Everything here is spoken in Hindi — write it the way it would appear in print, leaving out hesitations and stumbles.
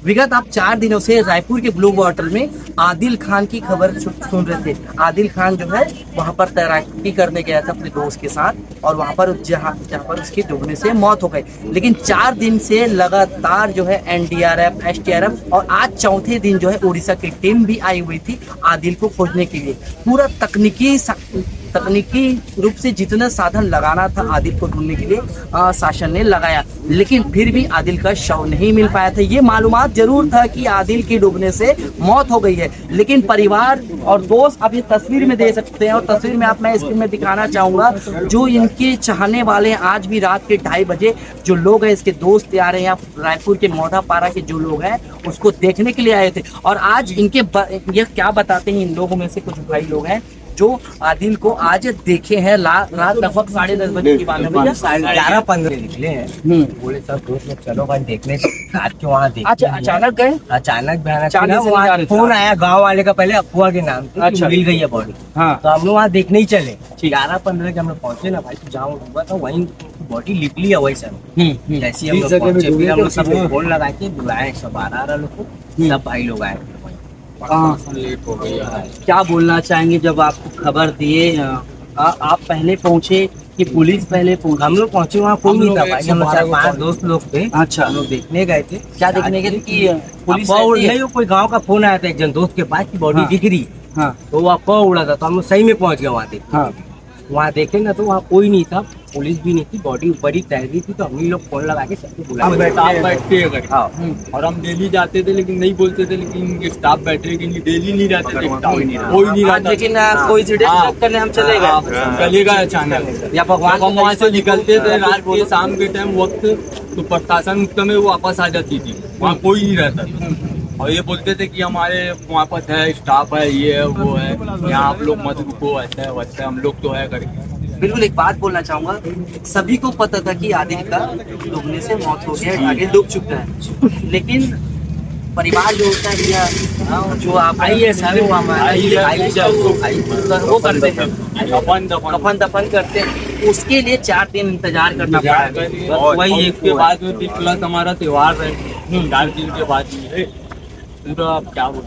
विगत आप 4 दिनों से रायपुर के ब्लू वाटर में आदिल खान की खबर सुन रहे थे। आदिल खान जो है वहां पर तैराकी करने गया था अपने दोस्त के साथ और वहां पर जहां पर उसकी डूबने से मौत हो गई। लेकिन 4 दिन से लगातार जो है एनडीआरएफ, एसडीआरएफ और आज चौथे दिन जो है उड़ीसा की टीम भी आई हुई थी आदिल को खोजने के लिए। पूरा तकनीकी रूप से जितना साधन लगाना था आदिल को ढूंढने के लिए शासन ने लगाया, लेकिन फिर भी आदिल का शव नहीं मिल पाया था। ये मालूमात जरूर था कि आदिल की डूबने से मौत हो गई है, लेकिन परिवार और दोस्त आप ये तस्वीर में दे सकते हैं और तस्वीर में आप मैं स्क्रीन में दिखाना चाहूंगा जो इनके चाहने वाले आज भी रात के 2:30 बजे जो लोग हैं इसके दोस्त आ रहे हैं रायपुर के मौधापारा के जो लोग हैं उसको देखने के लिए आए थे। और आज इनके ये क्या बताते हैं, इन लोगों में से कुछ भाई लोग हैं जो आदिल को आज देखे हैं रात लगभग 10:30 बजे की बात है भैया, 11:15 निकले हैं। बोले सब दोस्त लोग चलो भाई देखने के वहाँ देख। अच्छा, अचानक गए? अचानक फोन आया गांव वाले का, पहले अफवाह के नाम से। अच्छा, मिल गई है बॉडी। हाँ, तो हम लोग वहाँ देखने ही चले। 11:15 के हम लोग पहुंचे ना भाई, तो जहाँ हुआ था वहीं बॉडी निकली है वही सर। जैसे हम लोग पहुंचे फिर हम लोग सब फोन लगा के बुलाए, सब 12 लोग को, सब भाई लोग आए। लेट हो गया। क्या बोलना चाहेंगे जब आपको खबर दिए आप पहले पहुंचे कि पुलिस पहले पहुंची? हम लोग पहुंचे वहाँ कोई नहीं था भाई, हम लोग 4-5 दोस्त लोग थे। अच्छा, हम लोग देखने गए थे। क्या देखने गए थे कि पुलिस नहीं, कोई गांव का फोन आया था एक जन दोस्त के पास की बॉडी दिख रही। हाँ, तो वो अफवाह उड़ा था, तो हम लोग सही में पहुंच गए वहाँ। हाँ, वहाँ देखे ना तो वहाँ कोई नहीं था, पुलिस भी नहीं थी, बॉडी ऊपर ही तैर गई थी। तो हम ही लोग फोन लगा के सबको बुलाए। और हम डेली जाते थे लेकिन नहीं बोलते थे, लेकिन स्टाफ बैठे लेकिन डेली नहीं रहते थे, कोई नहीं रहता। लेकिन कोई चेक करने हम चले गए, चलेगा अचानक या भगवान हम वहाँ से निकलते थे रात के शाम के टाइम वक्त, तो प्रशासन में वो वापस आ जाती थी, वहाँ कोई नहीं रहता था। और ये बोलते थे कि हमारे वहाँ पर है स्टाफ है, ये है वो है, यहाँ आप लोग मत रुको, ऐसा है वैसा है, हम लोग तो है करके। बिल्कुल एक बात बोलना चाहूंगा, सभी को पता था कि आदिल का डूबने से मौत हो गया, आगे डूब चुका है, लेकिन परिवार जो होता है या जो आप आइए सर वो करते हैं कफन दफन करते हैं, उसके लिए 4 दिन इंतजार करना पड़ा है। वही एक के बाद में प्लस हमारा त्योहार है 4 दिन के बाद पूरा क्या बोलते